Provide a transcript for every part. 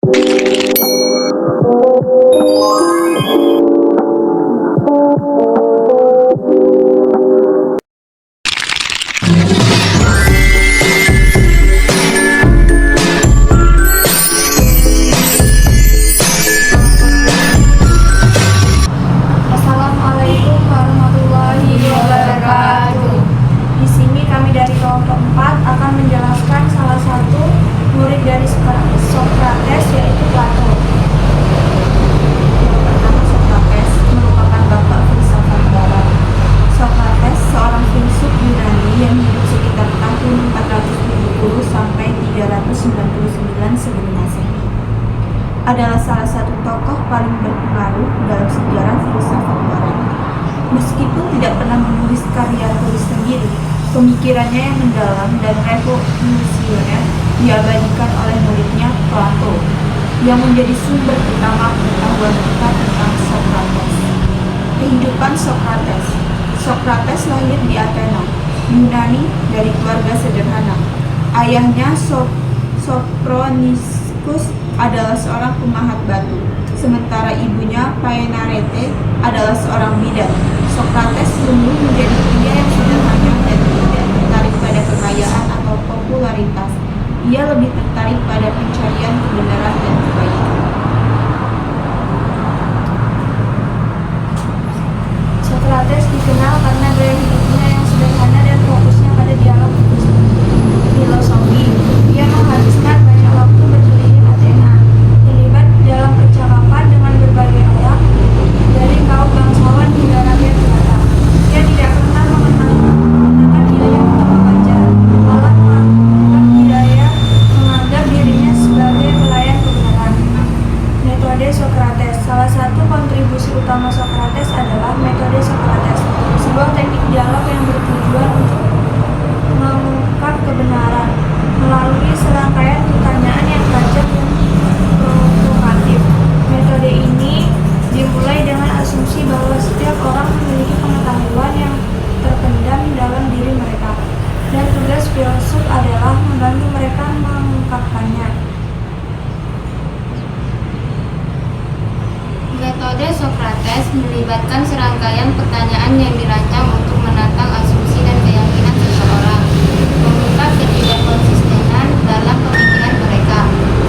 Assalamualaikum warahmatullahi wabarakatuh. Di sini kami dari kelompok 4 akan menjelaskan salah satu murid dari Sokrates, yaitu Plato. Pertama, Sokrates merupakan bapak filsafat barat. Sokrates seorang filsuf Yunani yang hidup sekitar tahun 470 sampai 399 sebelum Masehi. Adalah salah satu tokoh paling berpengaruh dalam sejarah filsafat barat. Meskipun tidak pernah menulis karya tulis sendiri, pemikirannya yang mendalam dan revolusioner diabadikan oleh muridnya Plato, yang menjadi sumber utama pengetahuan kita tentang Sokrates. Kehidupan Sokrates. Sokrates lahir di Athena, Yunani, dari keluarga sederhana. Ayahnya Sophroniscus adalah seorang pemahat batu, sementara ibunya Paenarete adalah seorang bidan. Sokrates tumbuh menjadi pria yang sederhana dan tidak tertarik pada kekayaan atau popularitas. Ia lebih tertarik pada pencarian kebenaran dan kebaikan. Sokrates dikenal karena gaya hidupnya yang sederhana dan fokusnya pada dialog filosofi. Ia menghabiskan banyak waktu berkeliling Athena, terlibat dalam percakapan dengan berbagai orang, dari kaum bangsawan hingga rakyat jelata. Ia tidak pernah menggunakan biaya untuk mengajar, malah melakukan biaya menganggap dirinya sebagai pelayan kebenaran. Metode Sokrates. Salah satu kontribusi utama Sokrates adalah metode Sokrates, sebuah teknik dialog yang bertujuan untuk mengungkap kebenaran melalui serangkaian pertanyaan yang tajam dan provokatif. Metode ini dimulai dengan asumsi bahwa setiap orang memiliki pengetahuan yang terpendam dalam diri mereka, dan tugas filsuf adalah membantu mereka mengungkapkannya. Metode Sokrates melibatkan serangkaian pertanyaan yang dirancang untuk menantang asumsi dan keyakinan seseorang, mengungkap ketidakkonsistenan dalam pemikiran mereka,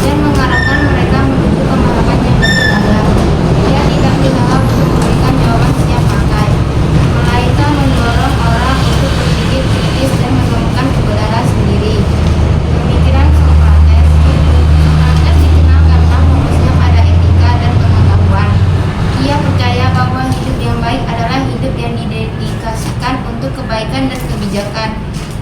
dan mengarahkan mereka menuju pemahaman yang lebih dalam. Ia tidak berusaha untuk memberikan jawaban siap pakai, melainkan mendorong orang untuk berpikir kritis dan menemukan kebenaran sendiri. Pemikiran Sokrates dikenal karena fokusnya pada etika dan pengetahuan. Ia percaya bahwa hidup yang baik adalah hidup yang didedikasikan untuk kebaikan dan kebijakan.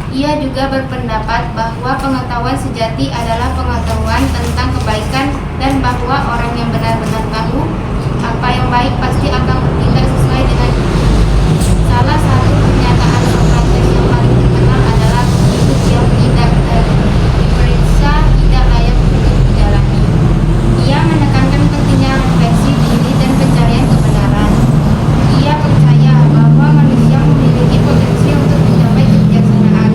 Ia juga berpendapat bahwa pengetahuan sejati adalah pengetahuan tentang kebaikan, dan bahwa orang yang benar-benar tahu apa yang baik pasti akan bertindak sesuai dengan itu. Salah satu pernyataan Sokrates yang paling terkenal adalah hidup yang tidak diperiksa tidak layak untuk dijalani. Ia menekankan pentingnya refleksi diri dan pencarian kebenaran. Ia percaya bahwa manusia memiliki potensi untuk mencapai kebijaksanaan,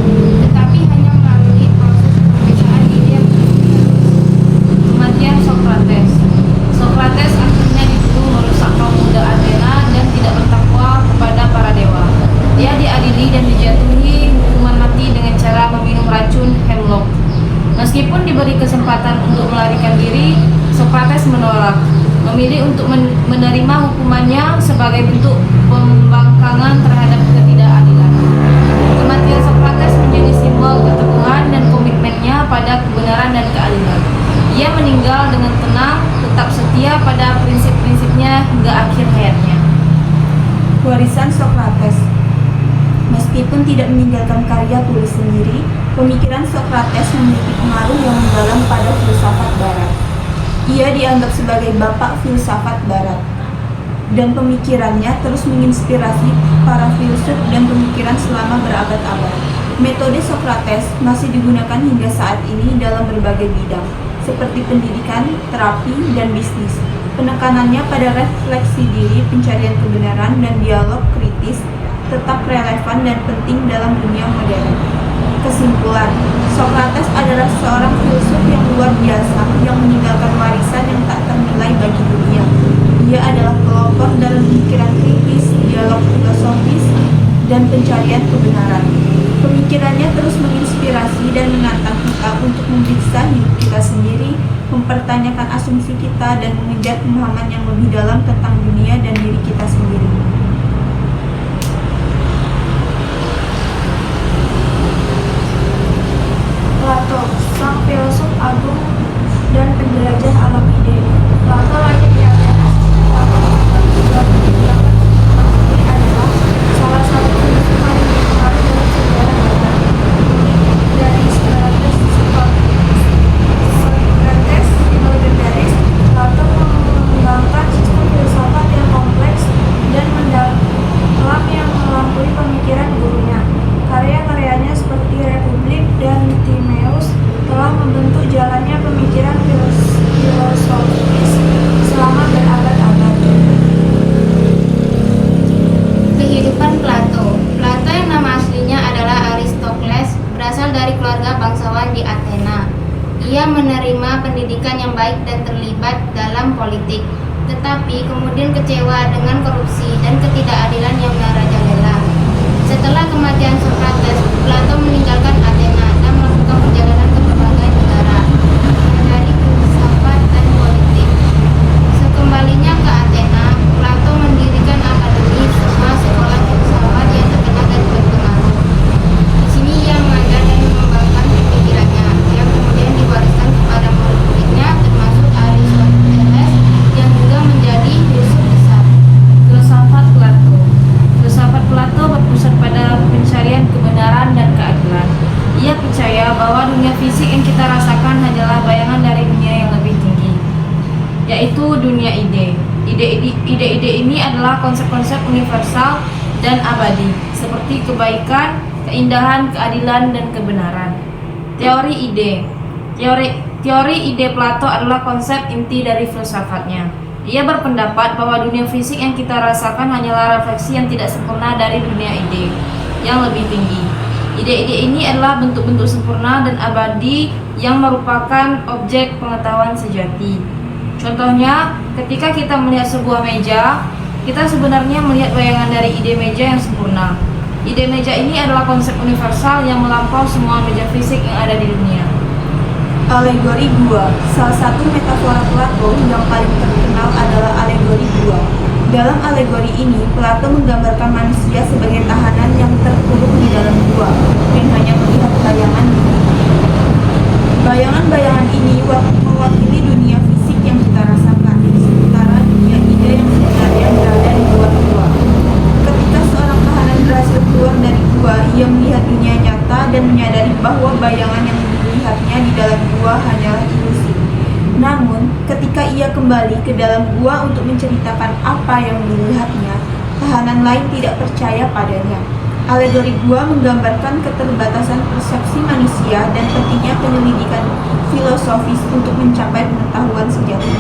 tetapi hanya melalui proses pemeriksaan diri yang terus-menerus. Kematian Sokrates. Sokrates akhirnya dibunuh merusak kaum muda Athena dan tidak bertakwa kepada para dewa. Dia diadili dan dijatuhi hukuman mati dengan cara meminum racun hemlock. Meskipun diberi kesempatan untuk melarikan diri, Sokrates menolak, memilih untuk menerima hukumannya sebagai bentuk pembangkangan terhadap ketidakadilan. Kematian Sokrates menjadi simbol keteguhan dan komitmennya pada kebenaran dan keadilan. Ia meninggal dengan tenang, tetap setia pada prinsip-prinsipnya hingga akhir hayatnya. Warisan Sokrates. Meskipun tidak meninggalkan karya tulis sendiri, pemikiran Sokrates memiliki pengaruh yang mendalam pada filsafat barat. Ia dianggap sebagai bapak filsafat barat, dan pemikirannya terus menginspirasi para filsuf dan pemikiran selama berabad-abad. Metode Sokrates masih digunakan hingga saat ini dalam berbagai bidang, seperti pendidikan, terapi, dan bisnis. Penekanannya pada refleksi diri, pencarian kebenaran, dan dialog kritis tetap relevan dan penting dalam dunia modern. Kesimpulan, Sokrates adalah seorang filsuf yang luar biasa yang meninggalkan warisan mempertanyakan asumsi kita dan mengejar pemahaman yang lebih dalam tentang dunia dan diri kita sendiri. Plato, sang filosof agung dan penjelajah alam ide. Plato lahir di Athena ini adalah salah satu filosof paling terkenal dalam sejarah barat. Dari Socrates legendaris, Plato mengembangkan sistem filsafat yang kompleks dan mendalam yang melampaui pemikiran gurunya. Karya-karyanya seperti Republik dan Timaeus telah membentuk jalannya pemikiran filosofis selama berabad-abad. Kehidupan Plato. Plato yang nama aslinya adalah Aristokles, berasal dari keluarga bangsawan di Athena. Ia menerima pendidikan yang baik dan terlibat dalam politik, tetapi kemudian kecewa dengan korupsi dan ketidakadilan yang merajalela. Setelah kematian Socrates, Plato meninggalkan Athena dan melakukan perjalanan ke berbagai negara, mempelajari filsafat dan politik. Sekembalinya ke Athena, Plato mendirikan akademi serta sekolah filsafat yang terkenal dan berpengaruh. Di sini ia mengajar dan mengembangkan pemikirannya, yang kemudian diwariskan kepada murid-muridnya, termasuk Aristoteles yang juga menjadi filsuf besar. Filsafat Plato. Filsafat Plato berpusat pada pencarian kebenaran dan keadilan. Ia percaya bahwa dunia fisik yang kita rasakan hanyalah bayangan dari dunia yang lebih tinggi, yaitu dunia ide. Ide-ide ini adalah konsep-konsep universal dan abadi, seperti kebaikan, keindahan, keadilan, dan kebenaran. Teori ide. Teori ide Plato adalah konsep inti dari filsafatnya. Ia berpendapat bahwa dunia fisik yang kita rasakan hanyalah refleksi yang tidak sempurna dari dunia ide yang lebih tinggi. Ide-ide ini adalah bentuk-bentuk sempurna dan abadi yang merupakan objek pengetahuan sejati. Contohnya, ketika kita melihat sebuah meja, kita sebenarnya melihat bayangan dari ide meja yang sempurna. Ide meja ini adalah konsep universal yang melampaui semua meja fisik yang ada di dunia. Alegori gua. Salah satu metafora Plato yang paling terkenal adalah alegori gua. Dalam alegori ini, Plato menggambarkan manusia sebagai tahanan yang terkurung di dalam gua dan hanya melihat bayangan di dunia. Bayangan-bayangan ini mewakili dunia fisik yang kita rasakan, sementara dunia ide yang sebenarnya berada di luar gua. Ketika seorang tahanan berhasil keluar dari gua, ia melihat dunia nyata dan menyadari bahwa bayangan yang dilihatnya di dalam gua hanyalah ilusi. Namun, ketika ia kembali ke dalam gua untuk menceritakan apa yang dilihatnya, tahanan lain tidak percaya padanya. Alegori gua menggambarkan keterbatasan persepsi manusia dan pentingnya penyelidikan filosofis untuk mencapai pengetahuan sejati.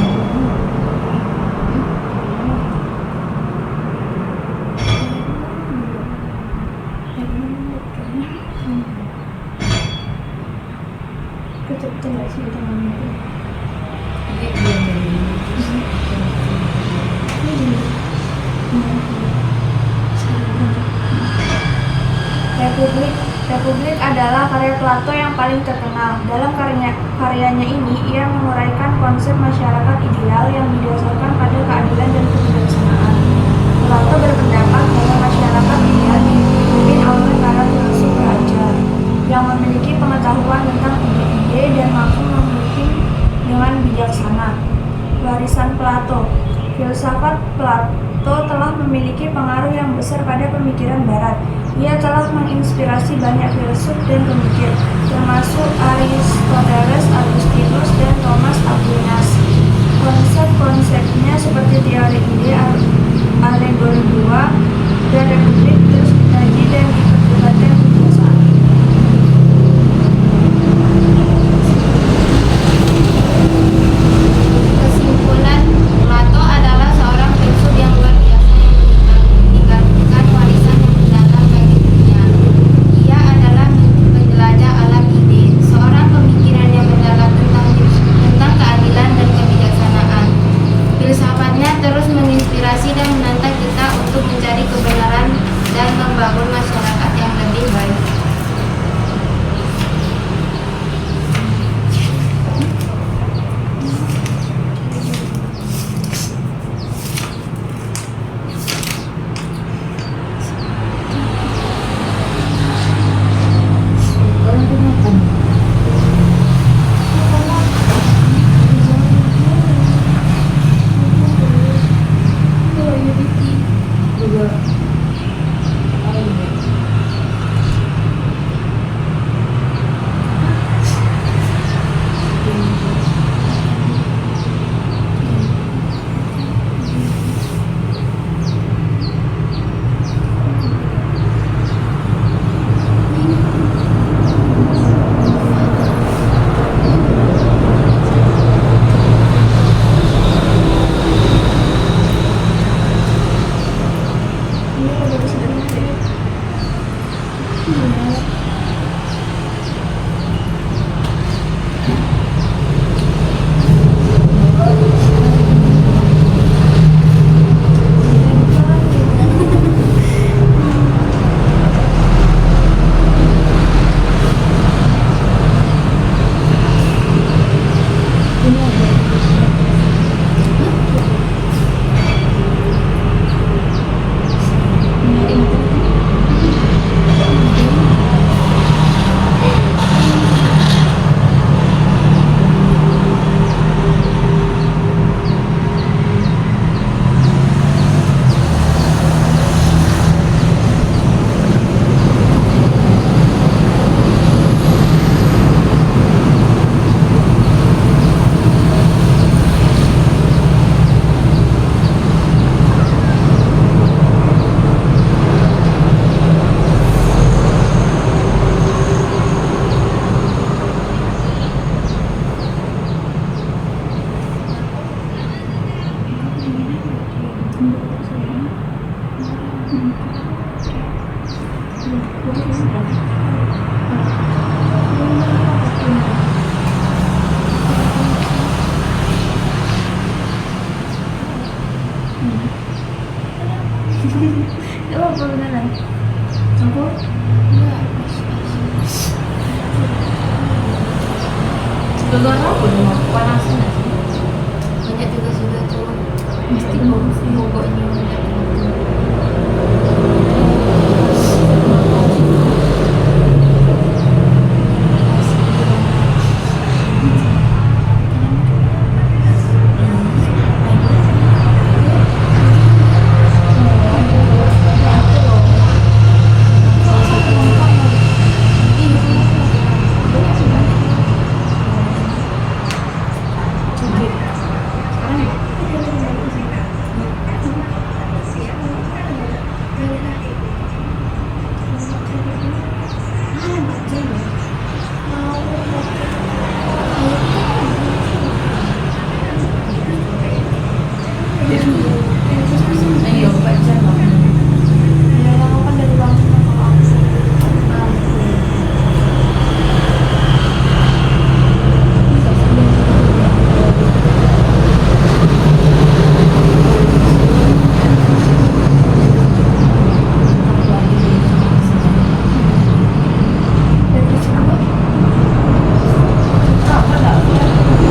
Republik adalah karya Plato yang paling terkenal. Dalam karyanya ini, ia menguraikan konsep masyarakat ideal yang didasarkan pada keadilan dan kebijaksanaan. Plato berpendapat bahwa masyarakat ideal dipimpin oleh para filsuf belajar yang memiliki pengetahuan tentang ide-ide dan mampu memimpin dengan bijaksana. Warisan Plato. Filsafat Plato telah memiliki pengaruh yang besar pada pemikiran Barat. Ia telah menginspirasi banyak filsuf dan pemikir, termasuk Aristoteles, Agustinus, dan Thomas Aquinas. Konsep-konsepnya seperti teori ide, alegori gua, dan republik terus dikaji dan diperdebatkan hingga saat ini. Kesimpulan, Plato adalah seorang filsuf yang luar biasa yang meninggalkan warisan yang mendalam bagi dunia. Ia adalah penjelajah alam ide, seorang pemikiran yang mendalam tentang keadilan dan kebijaksanaan. Filsafatnya terus menginspirasi dan menantang kita untuk mencari kebenaran dan membangun masyarakat yang lebih baik. apa beneran? Campur? Enggak. Gara-gara apa dong? Panasin nggak sih? Banyak juga sudah tuh. Mesti bagus sih. Pokoknya Ayo, baca bang. Ya, aku kan dari bangun sama aku. Dari siapa? Apa dah?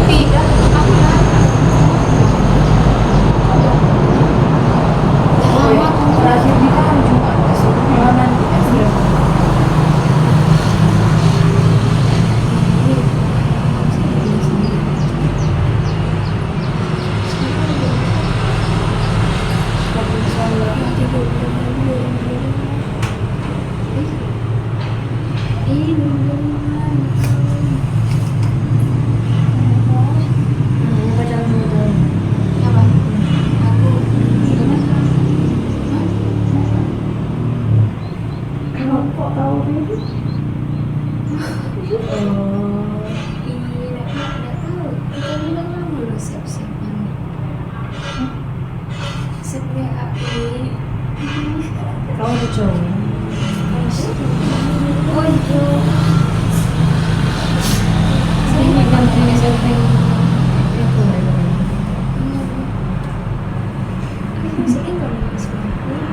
Tidak, aku nggak. Oh ya, terakhir di kan Jumat besok. Malam nanti SDM. Kok tahu ini? Kau ada cowok? Oh itu Ini kan punya SMP. Ya boleh. masih tinggal di Singapura.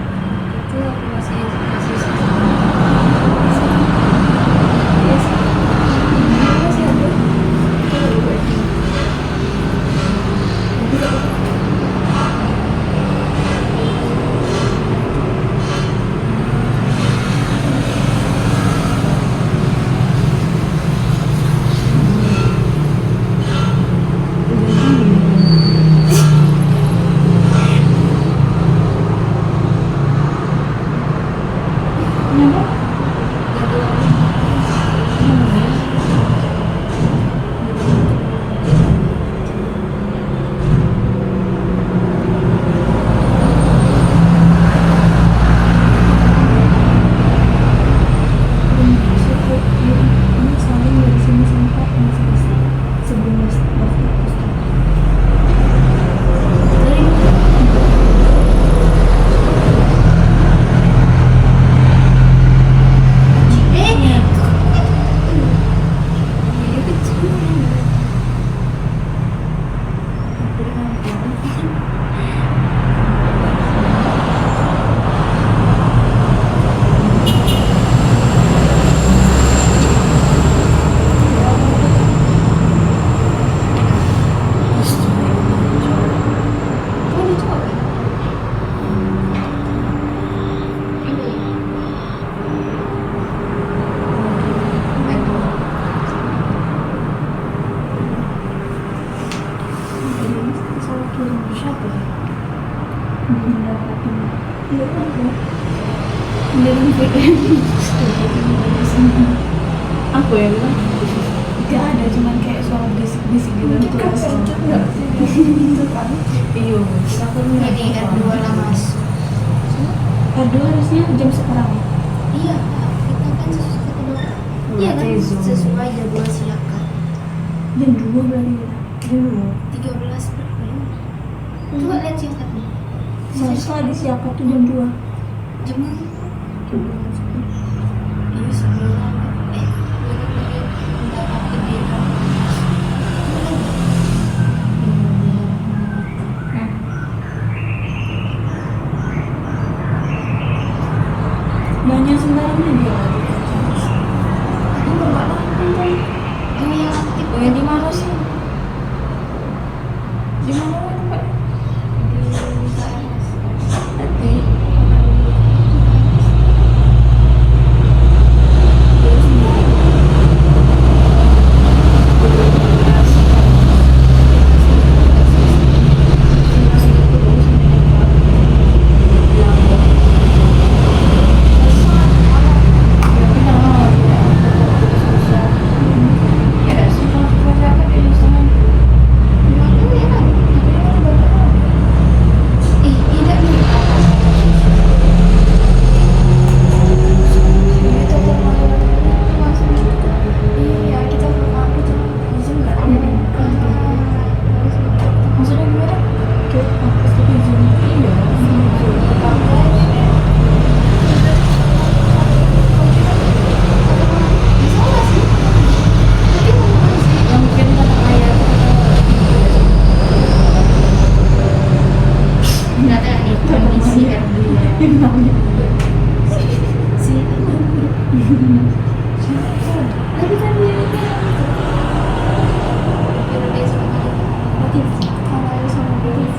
Itu aku masih Apa ya bilang? Gak ada, cuman kayak suara bisik-bisik gitu. Mungkin kan kencet nggak sih? Gitu kan. Iya, aku lihat Jadi R2 lah masuk. R2 harusnya jam sekarang. Iya, kita kan sesuai kata dokter. Iya kan sesuai jadwal silakan. Jam 2 berarti ya. Dulu. 13 berapa ya? Coba lihat singkatnya. Seharusnya di siapa tuh jam 2. Jam iya sebelum enggak pakai dia. mana tempat? di KRS. Nanti. Iya, kita ke kampus izin nggak? Maksudnya gimana? Ke kampus tapi izin. Iya. Yang mungkin kata ayah Nggak ada itu misi yang namanya. Tapi kan dia kalau ada sama dia.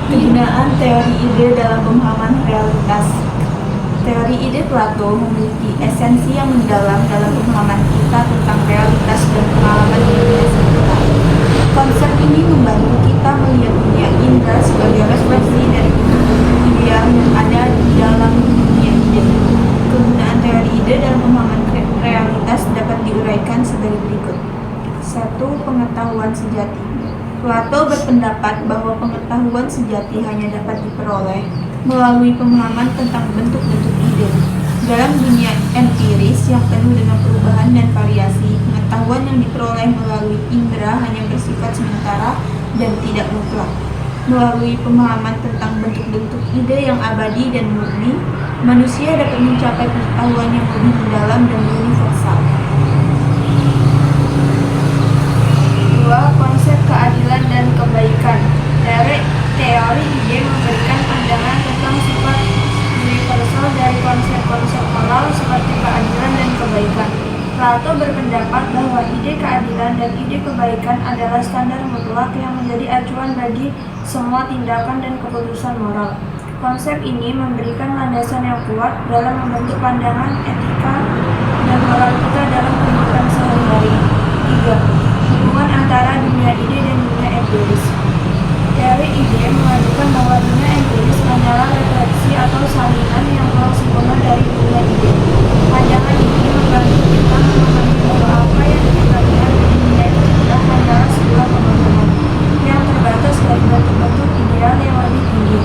Penggunaan teori ide dalam pemahaman realitas. Teori ide Plato memiliki esensi yang mendalam dalam pemahaman kita tentang realitas dan pengalaman di dunia sekitar. Konsep ini membantu kita melihat dunia indera sebagai refleksi dari ideal yang ada di dalam dunia ide. Kegunaan teori ide dalam pemahaman realitas dapat diuraikan sebagai berikut. 1. Pengetahuan sejati. Plato berpendapat bahwa pengetahuan sejati hanya dapat diperoleh melalui pemahaman tentang bentuk-bentuk ide. Dalam dunia empiris yang penuh dengan perubahan dan variasi, pengetahuan yang diperoleh melalui indera hanya bersifat sementara dan tidak mutlak. Melalui pemahaman tentang bentuk-bentuk ide yang abadi dan murni, manusia dapat mencapai pengetahuan yang lebih mendalam dan universal. 2. Konsep keadilan dan kebaikan. Teori ide memberikan pandangan tentang sifat universal dari konsep-konsep moral seperti keadilan dan kebaikan. Plato berpendapat bahwa ide keadilan dan ide kebaikan adalah standar mutlak yang menjadi acuan bagi semua tindakan dan keputusan moral. Konsep ini memberikan landasan yang kuat dalam membentuk pandangan etika dan moral kita dalam kehidupan sehari-hari. 3. Hubungan antara dunia ide dan dunia empiris. Teori ide mengajukan bahwa dunia empiris hanyalah refleksi atau salinan yang telah sempurna dari dunia ide. Pandangan ini membantu kita memahami bahwa apa yang kita lihat di dunia kita hanyalah sebuah pemahaman yang terbatas dari bentuk-bentuk ideal yang lebih tinggi.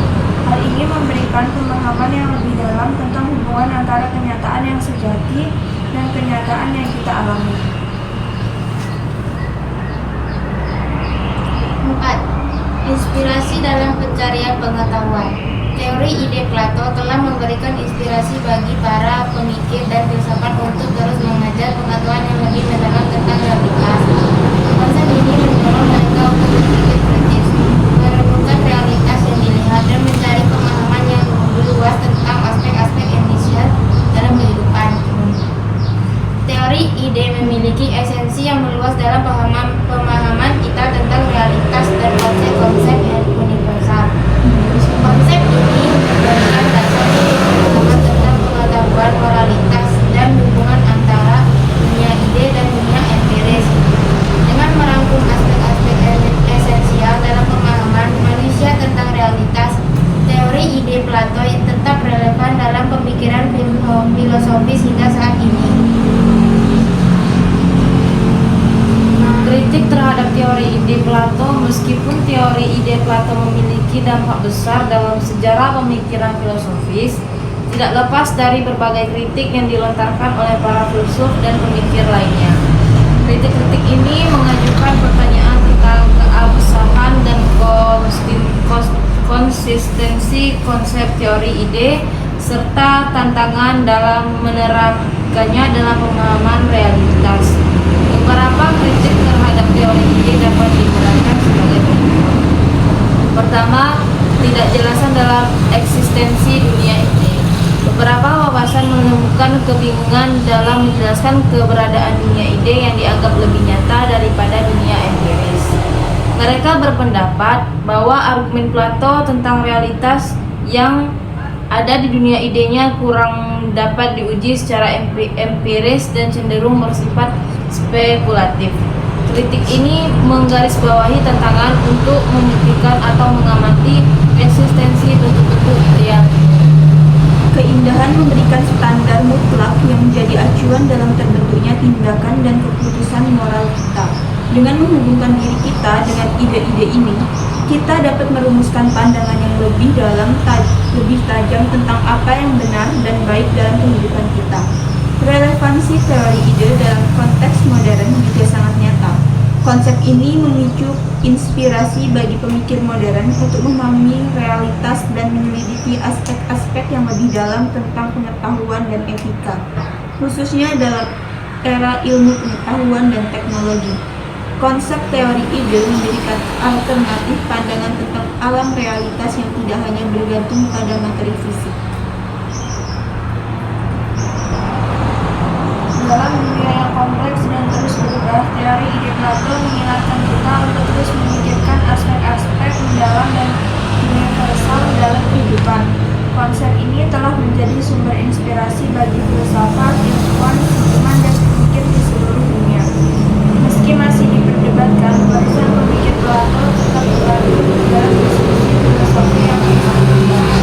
Hal ini memberikan pemahaman yang lebih dalam tentang hubungan antara kenyataan yang sejati dan kenyataan yang kita alami. 4. Inspirasi dalam pencarian pengetahuan. Teori ide Plato telah memberikan inspirasi bagi para pemikir dan filsafat untuk terus mengajar pengetahuan yang lebih mendalam tentang realitas. Konsep ini mendorong mereka untuk berpikir kritis, merenungkan realitas yang dilihat, dan mencari pemahaman yang lebih luas tentang aspek-aspek esensial dalam kehidupan. Teori ide memiliki esensi yang meluas dalam pemahaman kita tentang realitas dan konsep-konsep yang universal. Konsep ini memberikan dasar pemahaman tentang pengetahuan moralitas dan hubungan antara dunia ide dan dunia empiris. Dengan merangkum aspek-aspek esensial dalam pemahaman manusia tentang realitas, teori ide Plato tetap relevan dalam pemikiran filosofis hingga saat ini. Kritik terhadap teori ide Plato. Meskipun teori ide Plato memiliki dampak besar dalam sejarah pemikiran filosofis, tidak lepas dari berbagai kritik yang dilontarkan oleh para filsuf dan pemikir lainnya. Kritik-kritik ini mengajukan pertanyaan tentang keabsahan dan konsistensi konsep teori ide, serta tantangan dalam menerapkannya dalam pemahaman realitas. Beberapa kritik terhadap teori ide dapat diuraikan sebagai berikut. Pertama, tidak jelasan dalam eksistensi dunia ide. Beberapa wawasan menemukan kebingungan dalam menjelaskan keberadaan dunia ide yang dianggap lebih nyata daripada dunia empiris. Mereka berpendapat bahwa argumen Plato tentang realitas yang ada di dunia idenya kurang dapat diuji secara empiris dan cenderung bersifat spekulatif. Kritik ini menggarisbawahi tantangan untuk membuktikan atau mengamati eksistensi bentuk-bentuk ideal. Keindahan memberikan standar mutlak yang menjadi acuan dalam terbentuknya tindakan dan keputusan moral kita. Dengan menghubungkan diri kita dengan ide-ide ini, kita dapat merumuskan pandangan yang lebih dalam, lebih tajam tentang apa yang benar dan baik dalam kehidupan kita. Relevansi teori ide dalam konteks modern juga sangat nyata. Konsep ini memicu inspirasi bagi pemikir modern untuk memahami realitas dan menyelidiki aspek-aspek yang lebih dalam tentang pengetahuan dan etika, khususnya dalam era ilmu pengetahuan dan teknologi. Konsep teori ide memberikan alternatif pandangan tentang alam realitas yang tidak hanya bergantung pada materi fisik. Dalam dunia yang kompleks dan terus berubah, teori ide Plato mengingatkan kita untuk terus memikirkan aspek-aspek mendalam dan universal dalam kehidupan. Konsep ini telah menjadi sumber inspirasi bagi filsafat, ilmuwan, seniman, dan pemikir di seluruh dunia. Meski masih diperdebatkan, barisan pemikir Plato tetap berada dalam diskusi filosofi yang sangat berkembang.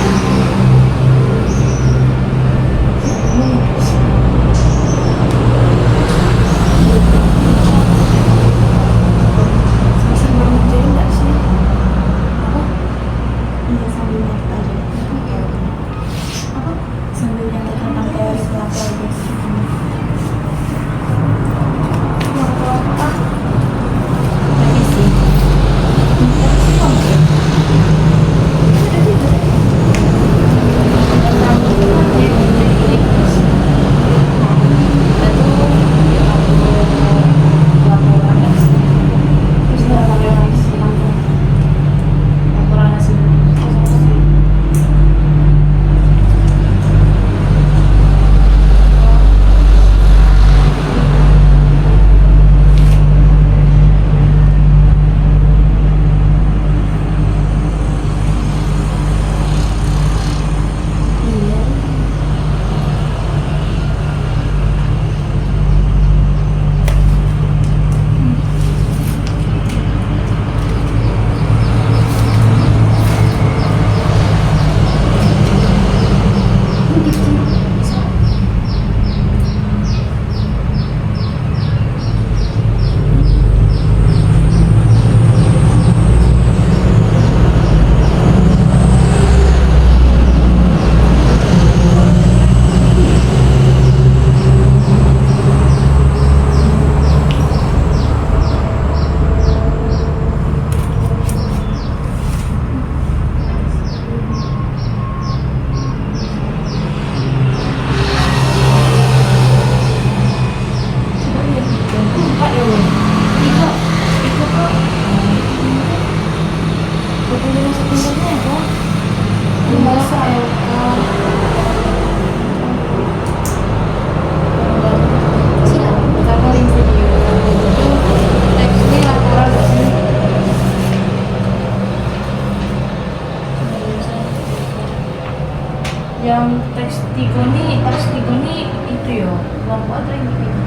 Yang teks Tigoni itu ya kelompok atau individu?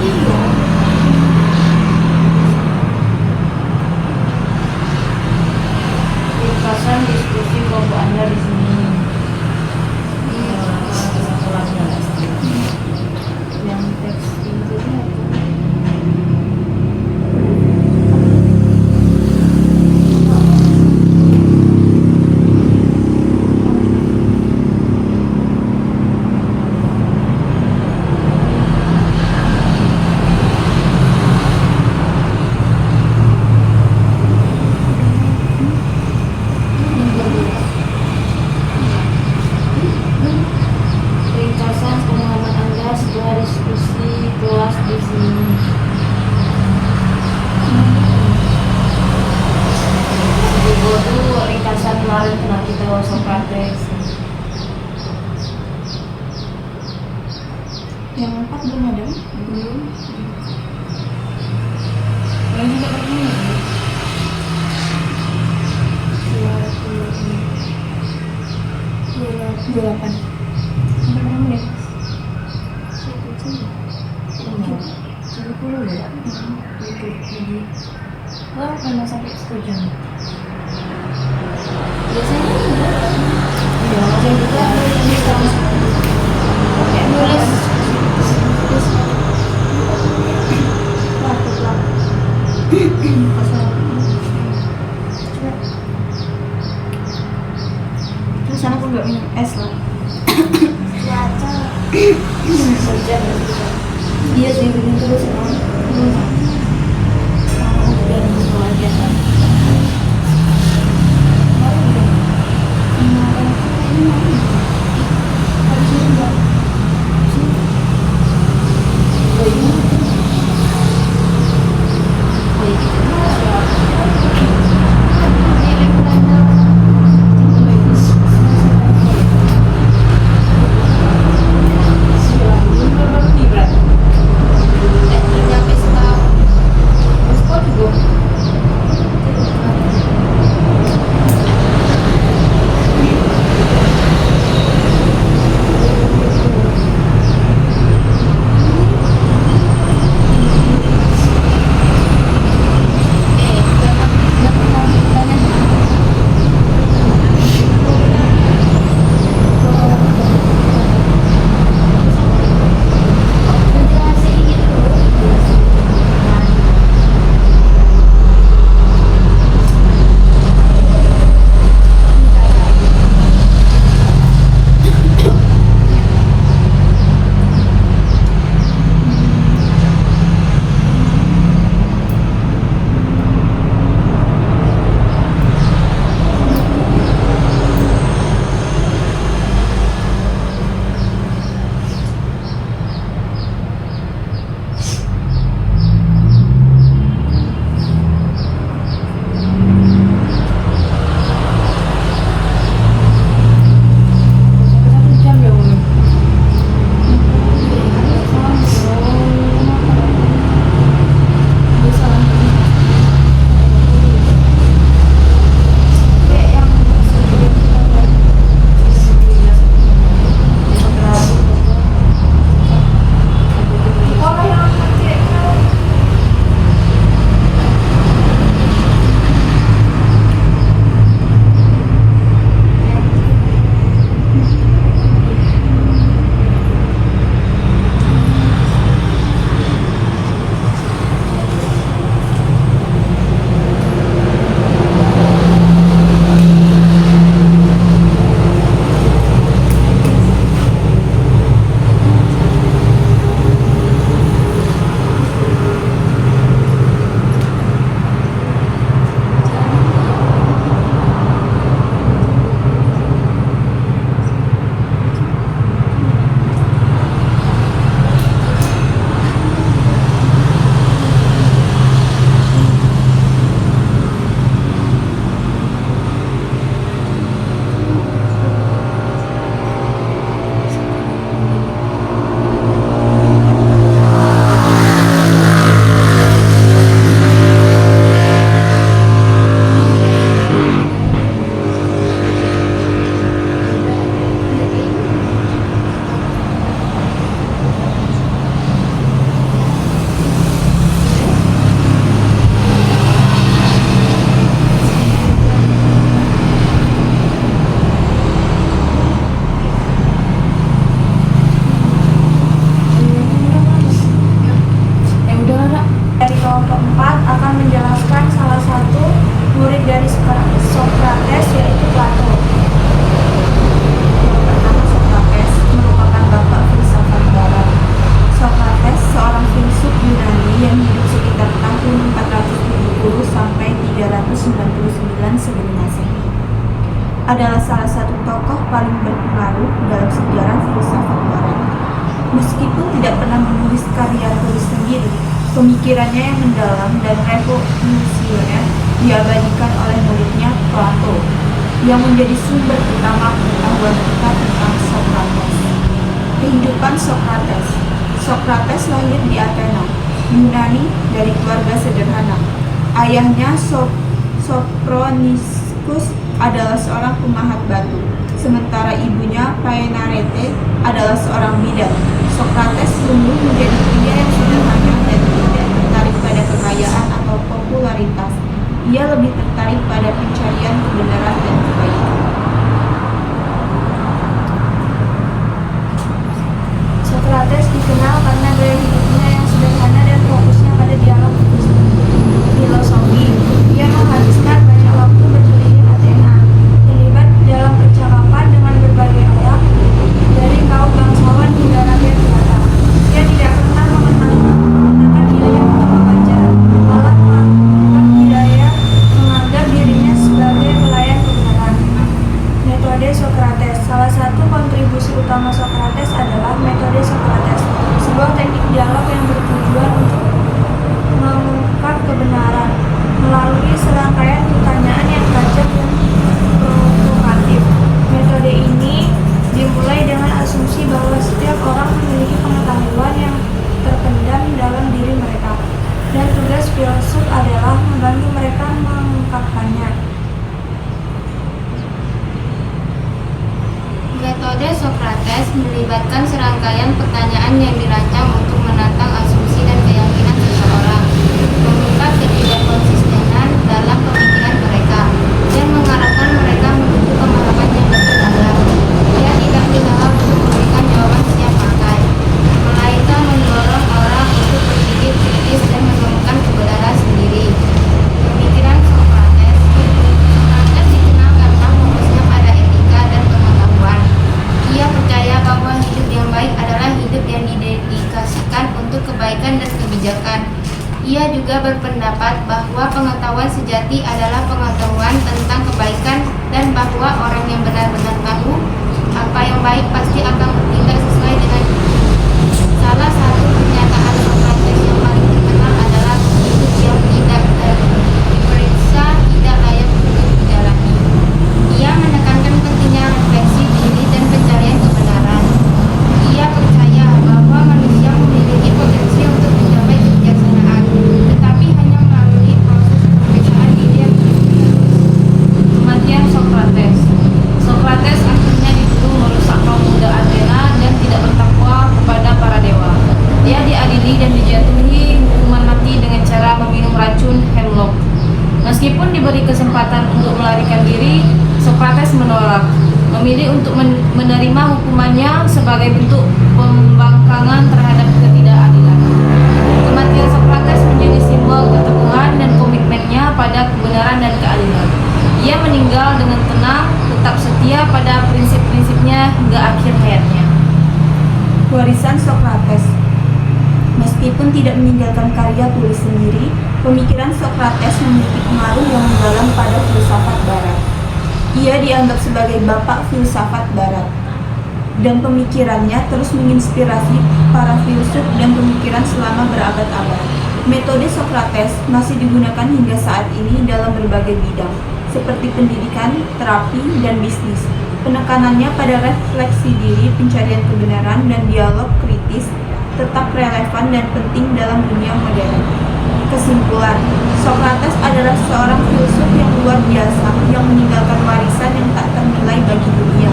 Iya. gitu Sokrates. Yang 4 belum ada? Belum. Yang juga bertanya. 28. Sampai berapa menit? 70 ya. Oh, memang sampai 1 jam. Biasanya enggak. Iya, saya juga Kayak nulis Terus sana pun nggak minum es lah. cuaca. sejam. Iya sih, bikin terus emang. Dan kebahagiaan. Nyampe setahun. Kok juga? adalah salah satu tokoh paling berpengaruh dalam sejarah filsafat barat. Meskipun tidak pernah menulis karya tulis sendiri, pemikirannya yang mendalam dan revolusioner diabadikan oleh muridnya Plato. yang menjadi sumber utama pengetahuan kita tentang Sokrates. Kehidupan Sokrates. Sokrates lahir di Athena, Yunani, dari keluarga sederhana. Ayahnya Sophroniscus adalah seorang pemahat batu, sementara ibunya Paenarete adalah seorang bidan. Sokrates tumbuh menjadi pria yang sederhana dan tidak tertarik pada kekayaan atau popularitas. Ia lebih tertarik pada pencarian kebenaran dan kebaikan. Sokrates dikenal karena gaya hidupnya yang sederhana dan fokusnya pada dialog filosofi. Ia menghabiskan banyak waktu berkeliling Athena, terlibat dalam percakapan dengan berbagai orang, dari kaum bangsawan hingga rakyat biasa. Ia tidak pernah menggunakan nilai yang wajar, malah melakukan budaya menganggap dirinya sebagai pelayan kebenaran. Metode Sokrates. Salah satu kontribusi utama Sokrates adalah metode Sokrates, sebuah teknik dialog yang bertujuan untuk mengungkap kebenaran melalui serangkaian pertanyaan yang tajam dan provokatif. Metode ini dimulai dengan asumsi bahwa setiap orang memiliki pengetahuan yang terpendam dalam diri mereka, dan tugas filsuf adalah membantu mereka mengungkapkannya. Metode Sokrates melibatkan serangkaian pertanyaan yang dirancang untuk menantang asumsi dan keyakinan seseorang, mengungkap ketidakkonsistenan dalam pemikiran mereka, dan mengarahkan mereka menuju pemahaman yang lebih dalam. Ia tidak berusaha untuk memberikan jawaban siap pakai, melainkan mendorong orang untuk berpikir kritis dan menemukan kebenaran sendiri. Pemikiran Sokrates dikenal karena fokusnya pada etika dan pengetahuan. Ia percaya bahwa hidup yang baik adalah hidup yang didedikasikan untuk kebaikan dan kebijakan. Ia juga berpendapat bahwa pengetahuan sejati adalah pengetahuan tentang kebaikan, dan bahwa orang yang benar-benar tahu apa yang baik pasti akan bertindak sesuai dengan itu. Salah satu pernyataan Sokrates yang paling terkenal adalah hidup yang tidak diperiksa tidak layak untuk dijalani. Ia menekankan pentingnya refleksi diri dan pencarian kebenaran. Ia percaya bahwa manusia memiliki potensi untuk mencapai kebijaksanaan, tetapi hanya melalui proses pemeriksaan diri yang terus-menerus. Kematian Sokrates. Sokrates akhirnya dituduh merusak kaum muda Athena dan tidak bertakwa kepada para dewa. Dia diadili dan dijatuhi hukuman mati dengan cara meminum racun hemlock. Meskipun diberi kesempatan untuk melarikan diri, Sokrates menolak, memilih untuk menerima hukumannya sebagai bentuk pembangkangan terhadap ketidakadilan. Kematian Sokrates menjadi simbol keteguhan dan komitmennya pada kebenaran dan keadilan. Ia meninggal dengan tenang, tetap setia pada prinsip-prinsipnya hingga akhir hayatnya. Warisan Sokrates. Meskipun tidak meninggalkan karya tulis sendiri, pemikiran Sokrates memiliki pengaruh yang mendalam pada filsafat Barat. Ia dianggap sebagai bapak filsafat Barat, dan pemikirannya terus menginspirasi para filsuf dan pemikiran selama berabad-abad. Metode Sokrates masih digunakan hingga saat ini dalam berbagai bidang, seperti pendidikan, terapi, dan bisnis. Penekanannya pada refleksi diri, pencarian kebenaran, dan dialog kritis tetap relevan dan penting dalam dunia modern. Kesimpulan, Sokrates adalah seorang filsuf yang luar biasa yang meninggalkan warisan yang tak ternilai bagi dunia.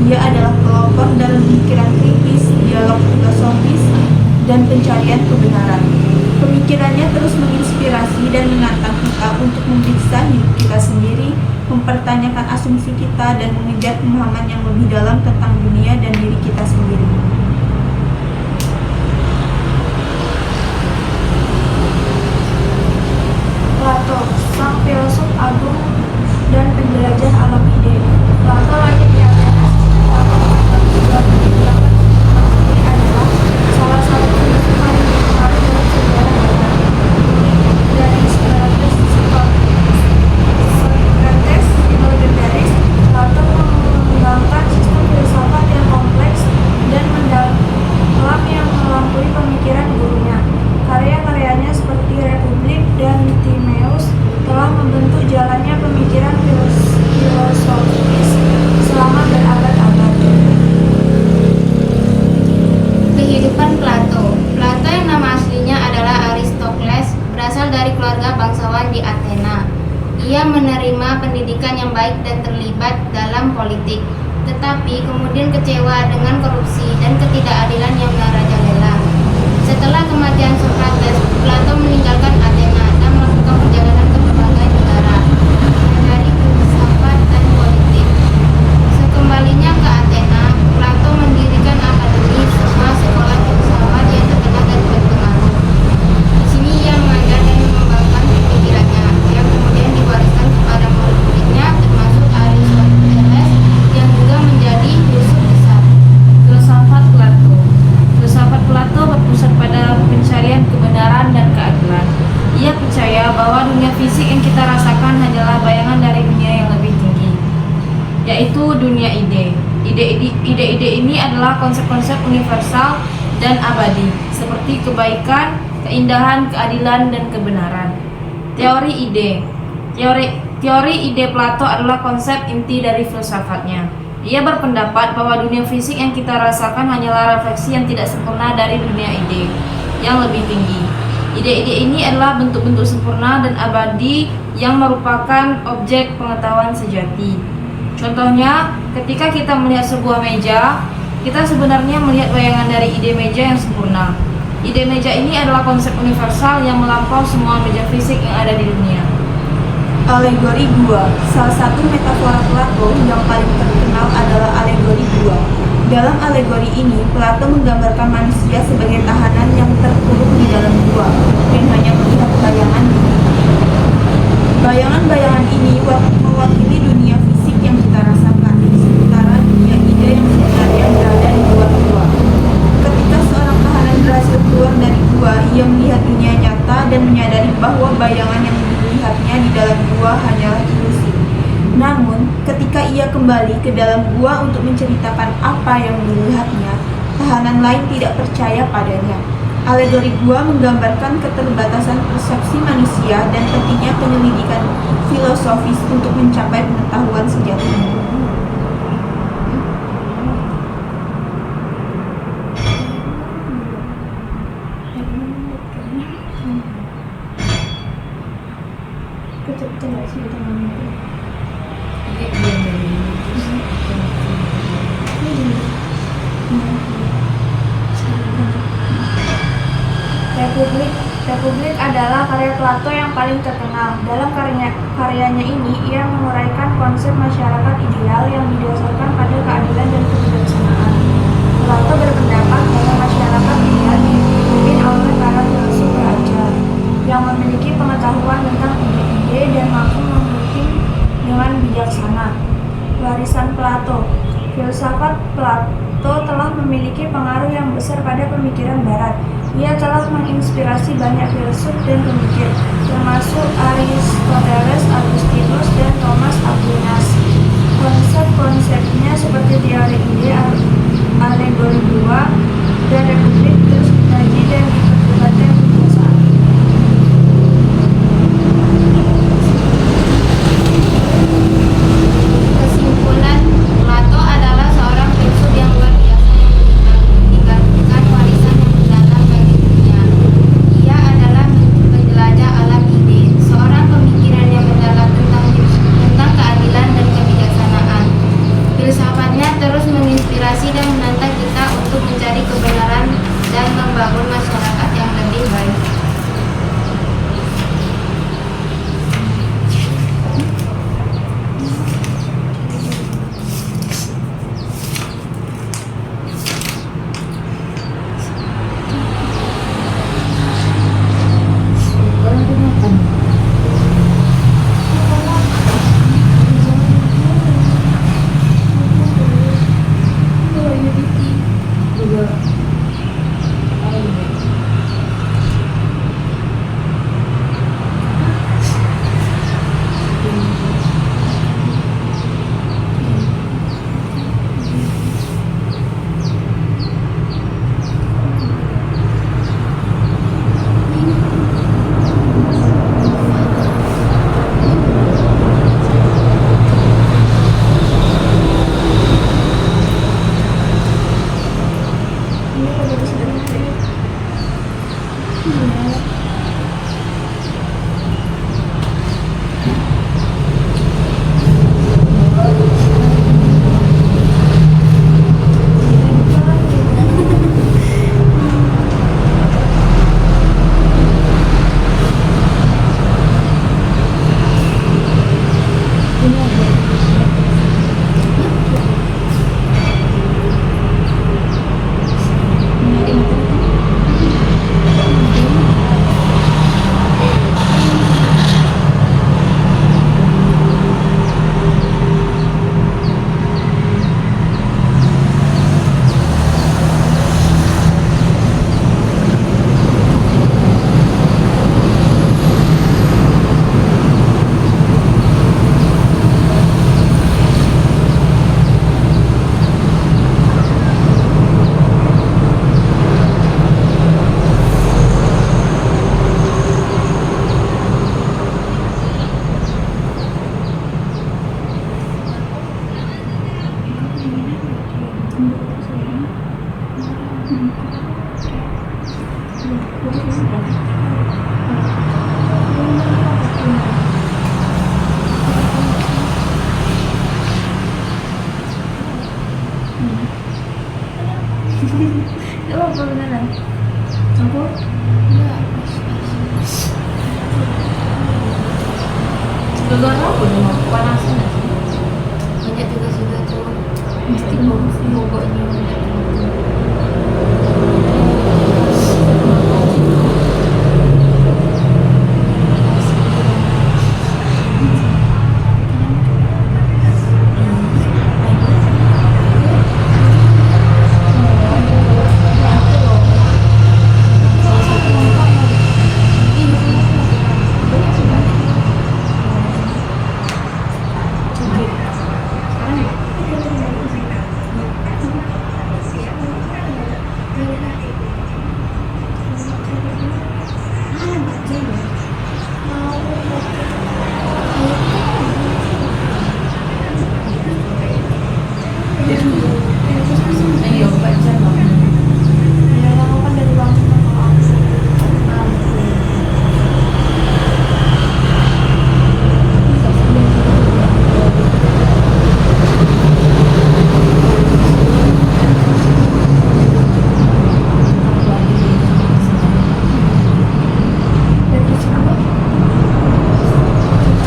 Ia adalah pelopor dalam pemikiran kritis, dialog filosofis, dan pencarian kebenaran. Pemikirannya terus menginspirasi dan menantang kita untuk memeriksa hidup kita sendiri, mempertanyakan asumsi kita, dan mengejar pemahaman yang lebih dalam tentang dunia dan diri kita sendiri. Plato, sang filosof agung dan penjelajah alam ide. Plato lahir di Athena sekitar tahun 28. Ini adalah salah satu filsuf paling terkenal dalam sejarah Yunani. Dari Socrates legendaris, Plato mengembangkan sistem filsafat yang kompleks dan mendalam yang melampaui pemikiran gurunya. Karya-karyanya seperti Republik dan Timaeus telah membentuk jalannya pemikiran filosofi pendidikan yang baik dan terlibat dalam politik. Tetapi kemudian kecewa dengan korupsi dan ketidakadilan yang merajalela. Setelah kematian Sokrates, Plato meninggalkan Athena dan melakukan perjalanan ke berbagai negara, dari filsafat dan politik. Sekembalinya ke Athena, Plato mendirikan akademi, sebuah sekolah filsafat yang terkenal dan berpengaruh. Di sini ia mengajar dan mengembangkan pemikirannya, yang kemudian diwariskan kepada murid-muridnya, termasuk Aristoteles, yang juga menjadi filsuf besar. Filsafat Plato. Filsafat Plato berpusat pada pencarian kebenaran dan keadilan. Ia percaya bahwa dunia fisik yang kita rasakan hanyalah bayangan dari dunia yang lebih tinggi, yaitu dunia ide. Ide-ide ini adalah konsep-konsep universal dan abadi, seperti kebaikan, keindahan, keadilan, dan kebenaran. Teori ide. Teori ide Plato adalah konsep inti dari filsafatnya. Ia berpendapat bahwa dunia fisik yang kita rasakan hanyalah refleksi yang tidak sempurna dari dunia ide yang lebih tinggi. Ide-ide ini adalah bentuk-bentuk sempurna dan abadi yang merupakan objek pengetahuan sejati. Contohnya, ketika kita melihat sebuah meja, kita sebenarnya melihat bayangan dari ide meja yang sempurna. Ide meja ini adalah konsep universal yang melampaui semua meja fisik yang ada di dunia. Alegori gua. Salah satu metafora Plato yang paling terkenal adalah alegori gua. Dalam alegori ini, Plato menggambarkan manusia sebagai tahanan yang terkurung di dalam gua dan hanya melihat bayangan diri. Bayangan-bayangan ini mewakili dunia fisik yang kita rasakan, sementara dunia ide yang sebenarnya berada di luar gua. Ketika seorang tahanan berhasil keluar dari gua, ia melihat dunia nyata dan menyadari bahwa bayangan yang dilihatnya di dalam gua hanyalah ilusi. Namun, ketika ia kembali ke dalam gua untuk menceritakan apa yang dilihatnya, tahanan lain tidak percaya padanya. Alegori gua menggambarkan keterbatasan persepsi manusia dan pentingnya penyelidikan filosofis untuk mencapai pengetahuan sejati. Republik adalah karya Plato yang paling terkenal. Dalam karyanya ini, ia menguraikan konsep masyarakat ideal yang didasarkan pada keadilan dan kebijaksanaan. Plato berpendapat bahwa masyarakat ideal dipimpin oleh para filsuf raja yang memiliki pengetahuan tentang ide-ide dan mampu memimpin dengan bijaksana. Warisan Plato. Filsafat Plato telah memiliki pengaruh yang besar pada pemikiran Barat. Ia telah menginspirasi banyak filsuf dan pemikir, termasuk Aristoteles, Agustinus, dan Thomas Aquinas. Konsep-konsepnya seperti teori ide, alegori gua, dan republik terus dikaji dan diperdebatkan hingga saat ini. Kesimpulan, Plato adalah seorang filsuf yang luar biasa yang meninggalkan warisan yang mendalam bagi dunia. Ia adalah penjelajah alam ide, seorang pemikiran yang mendalam tentang keadilan dan kebijaksanaan. Filsafatnya terus menginspirasi dan menantang kita untuk mencari kebenaran dan membangun masyarakat yang lebih baik. Gak apa-apa beneran. Campur? Iya, Keluar apa nih mau panasin nggak sih? banyak juga tuh. Mesti boboknya. Ayo baca lah. Ya, kamu kan dari bangun sama aku. Dari siapa?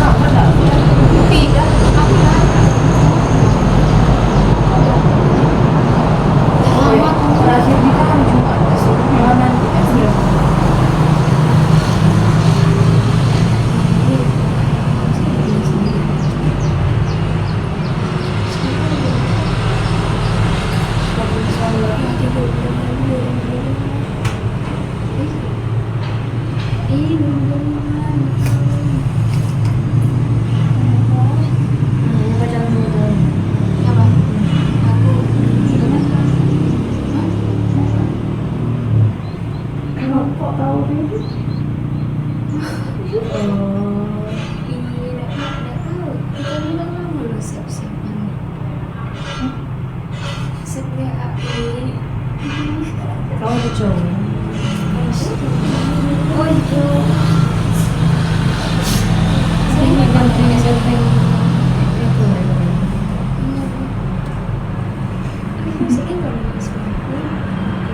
Apa dah? Tidak, aku lah. Terakhir kita kan Jumat, besok nanti kasih. Kok tahu ini? Kau ada cowok? Oh itu. Saya ingat yang punya siapa yang itu.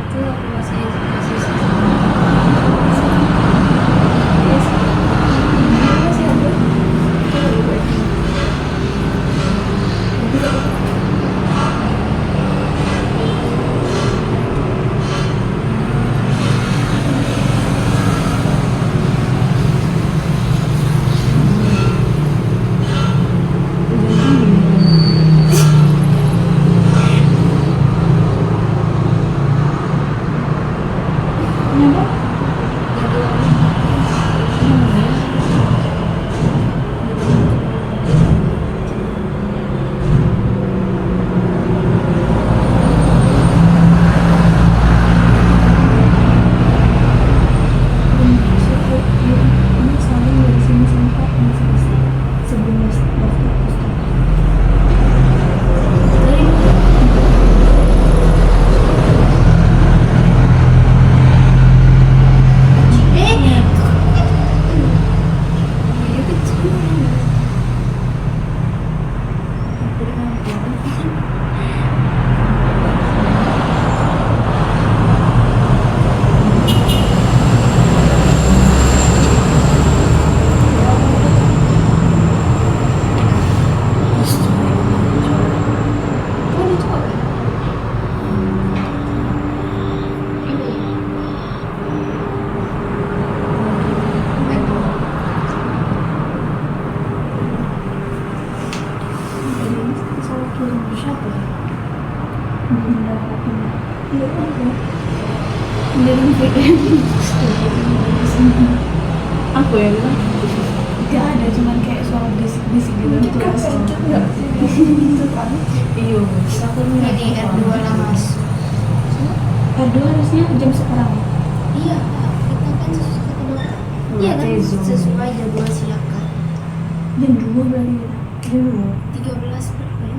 Itu aku masih sisa. Ini saling dari sini sampai sebelum daftar pustaka. Saya kirim siapa ya? Iya, aku. Kirim VM. Aku ya bilang. Gak ada, cuman kayak suara bisik-bisik gitu. Kan kenceng nggak sih? Gitu kan. Iya, aku Jadi R2 lah masuk. R2 harusnya jam sekarang. Iya, Kak. Kita kan sesuai kata dokter. Iya kan, sesuai jadwal silakan. Jam 2 berarti ya. Dulu. 13 berapa ya?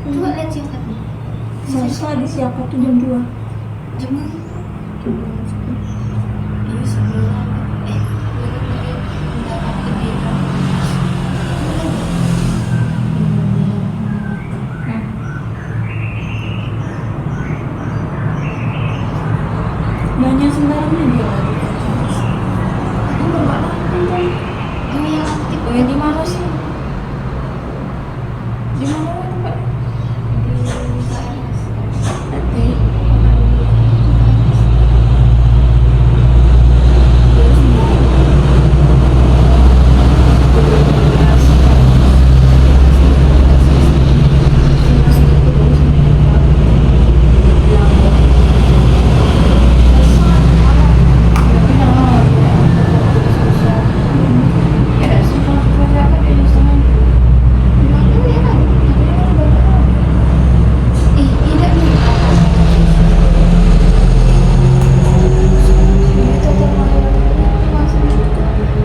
Coba lihat singkatnya. Saya di siapa tuh jam 2. Jam iya sebelum mendapat kebijakan. Banyak sembarangnya dia lagi. Ini yang aktif Oh ya di mana sih? Di mana tempat? di KRS. Nanti.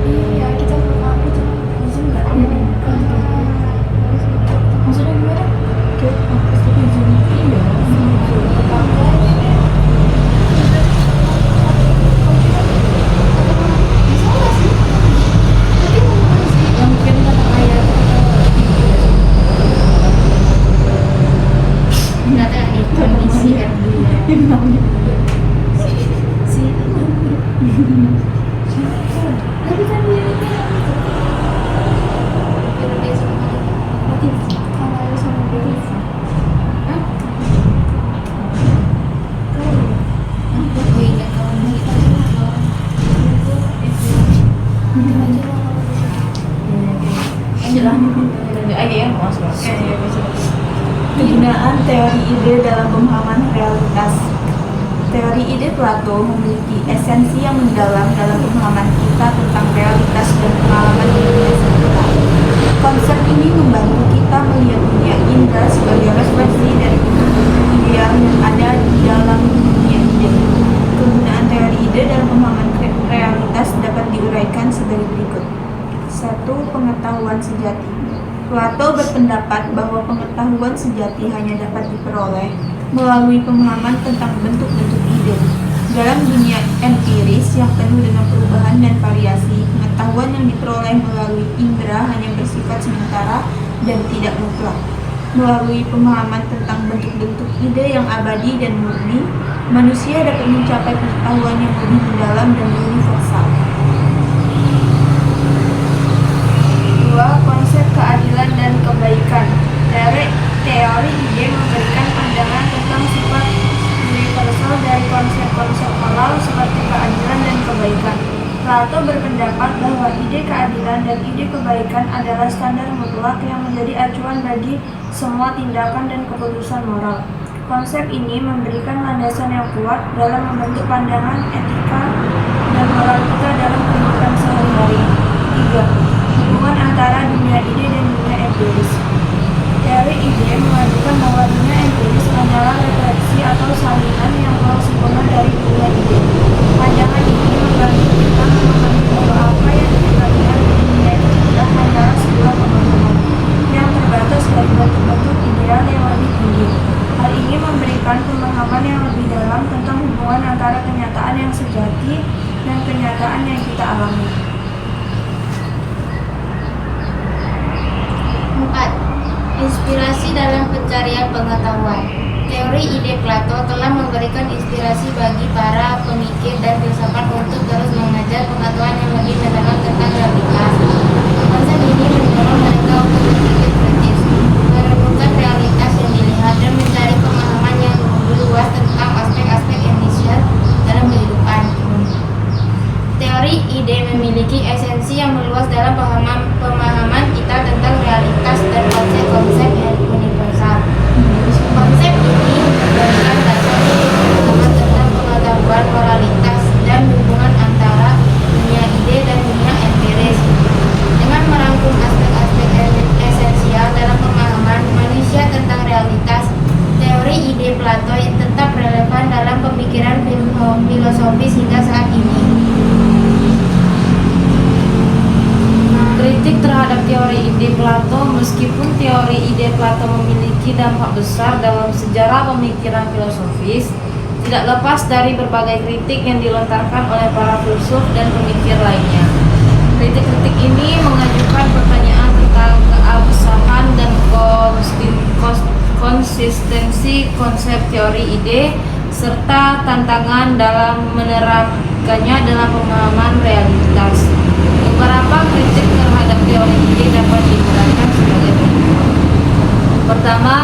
Iya, kita ke kampus izin nggak? Maksudnya gimana? Ke kampus tapi izin. Iya. Yang mungkin kata ayah Ternyata kondisi kan yang namanya Tapi kan dia mati. kalau ada sama dia. gue ingat kawan kita Penggunaan teori ide dalam pemahaman realitas. Teori ide Plato memiliki esensi yang mendalam dalam pemahaman kita tentang realitas dan pengalaman di dunia sekitar. Konsep ini membantu kita melihat dunia indra sebagai refleksi dari ideal yang ada di dalam dunia ide. Penggunaan teori ide dalam pemahaman realitas dapat diuraikan sebagai berikut. 1. Pengetahuan sejati. Plato berpendapat bahwa pengetahuan sejati hanya dapat diperoleh melalui pemahaman tentang bentuk-bentuk ide. Dalam dunia empiris yang penuh dengan perubahan dan variasi, pengetahuan yang diperoleh melalui indera hanya bersifat sementara dan tidak mutlak. Melalui pemahaman tentang bentuk-bentuk ide yang abadi dan murni, manusia dapat mencapai pengetahuan yang lebih mendalam dan universal. 2. Konsep keadilan dan kebaikan. Teori ide memberikan pandangan tentang sifat universal dari konsep-konsep moral seperti keadilan dan kebaikan. Plato berpendapat bahwa ide keadilan dan ide kebaikan adalah standar mutlak yang menjadi acuan bagi semua tindakan dan keputusan moral. Konsep ini memberikan landasan yang kuat dalam membentuk pandangan etika dan moral kita dalam kehidupan sehari-hari. 3. Hubungan antara dunia ide dan dunia empiris. Teori ide mengajukan bahwa dunia empiris adalah refleksi atau salinan yang telah sempurna dari dunia ide. Pandangan ini membantu kita memahami bahwa apa yang kita lihat di dunia itu tidak hanyalah sebuah pemahaman yang terbatas dari bentuk-bentuk ideal yang lebih tinggi. Hal ini memberikan pemahaman yang lebih dalam tentang hubungan antara kenyataan yang sejati dan kenyataan yang kita alami. 4. Inspirasi dalam pencarian pengetahuan. Teori ide Plato telah memberikan inspirasi bagi para pemikir dan filsafat untuk terus mengajar pengetahuan yang lebih mendalam tentang realitas. Konsep ini mendorong mereka untuk berpikir kritis, merenungkan realitas yang dilihat, dan mencari pemahaman yang lebih luas tentang aspek-aspek inisial dalam kehidupan. Teori ide memiliki esensi yang meluas dalam pemahaman kita tentang realitas dan konsep-konsep yang universal. Konsep ini memberikan dasar pemahaman tentang pengetahuan moralitas dan hubungan antara dunia ide dan dunia empiris. Dengan merangkum aspek-aspek esensial Plato, meskipun teori ide Plato memiliki dampak besar dalam sejarah pemikiran filosofis, tidak lepas dari berbagai kritik yang dilontarkan oleh para filsuf dan pemikir lainnya. Kritik-kritik ini mengajukan pertanyaan tentang keabsahan dan konsistensi konsep teori ide, serta tantangan dalam menerapkannya dalam pemahaman realitas. Beberapa kritik terhadap teori ide dapat diuraikan sebagai berikut. Pertama,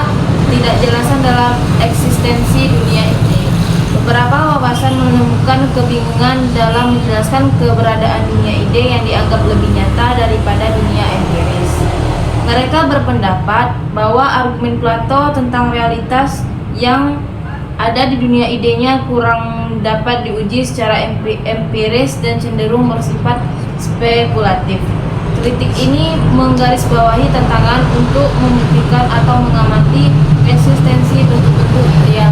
tidak jelasan dalam eksistensi dunia ide. Beberapa wawasan menemukan kebingungan dalam menjelaskan keberadaan dunia ide yang dianggap lebih nyata daripada dunia empiris. Mereka berpendapat bahwa argumen Plato tentang realitas yang ada di dunia idenya kurang dapat diuji secara empiris dan cenderung bersifat spekulatif. Kritik ini menggarisbawahi tantangan untuk membuktikan atau mengamati eksistensi bentuk-bentuk ideal.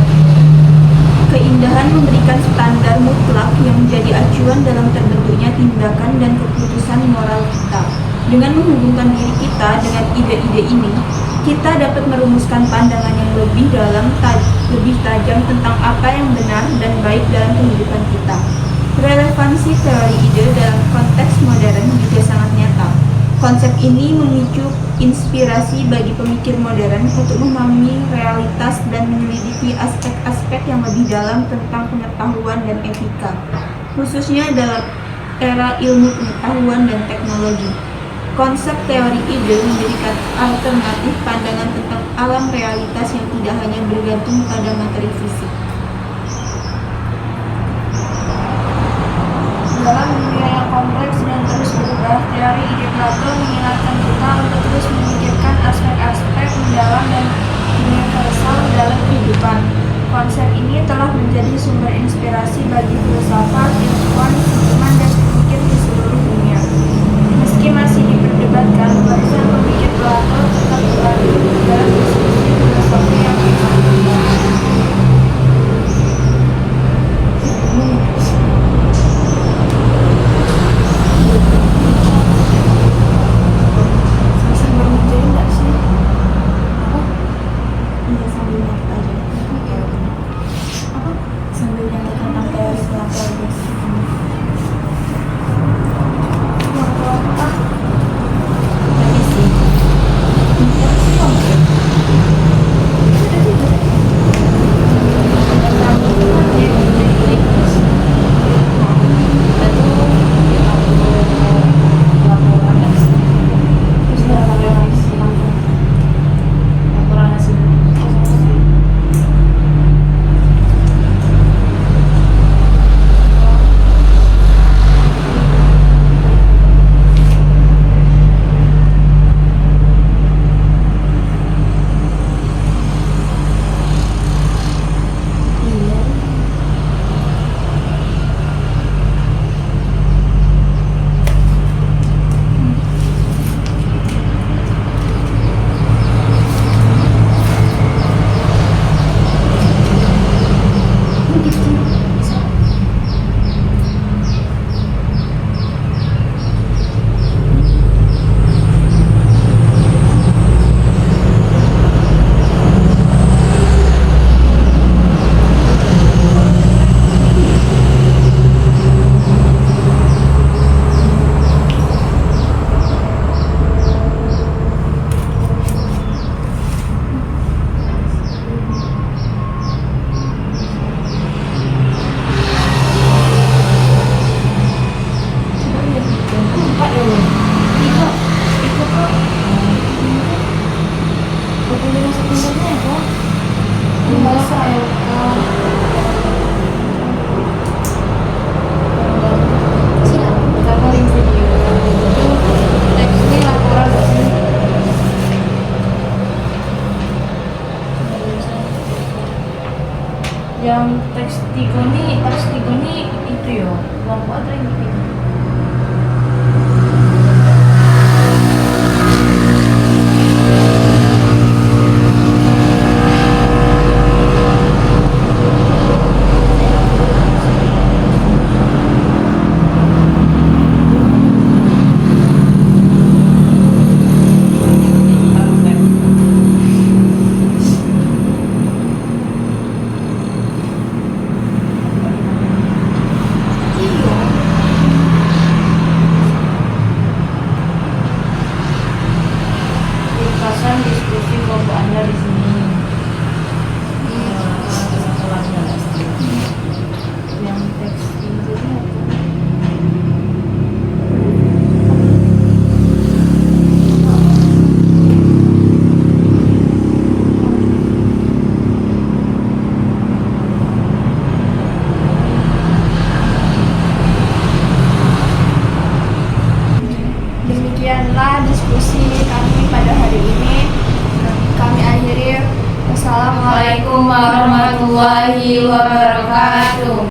Keindahan memberikan standar mutlak yang menjadi acuan dalam terbentuknya tindakan dan keputusan moral kita. Dengan menghubungkan diri kita dengan ide-ide ini, kita dapat merumuskan pandangan yang lebih lebih tajam tentang apa yang benar dan baik dalam kehidupan kita. Relevansi teori ide dalam konteks modern juga sangat nyata. Konsep ini memicu inspirasi bagi pemikir modern untuk memahami realitas dan menyelidiki aspek-aspek yang lebih dalam tentang pengetahuan dan etika, khususnya dalam era ilmu pengetahuan dan teknologi. Konsep teori ide memberikan alternatif pandangan tentang alam realitas yang tidak hanya bergantung pada materi fisik. Dalam dunia yang kompleks dan terus berubah, teori ide Plato mengingatkan kita untuk terus memikirkan aspek-aspek mendalam dan universal dalam kehidupan. Konsep ini telah menjadi sumber inspirasi bagi filsafat, ilmuwan, seniman, dan pemikir di seluruh dunia. Meski masih diperdebatkan, warisan pemikir Plato tetap berada dalam diskusi filosofi yang sangat luas. Yang teks tigoni itu ya, kelompok atau yang gitu? Demikianlah diskusi kami pada hari ini. Kami akhiri. Wassalamualaikum Assalamualaikum warahmatullahi wabarakatuh.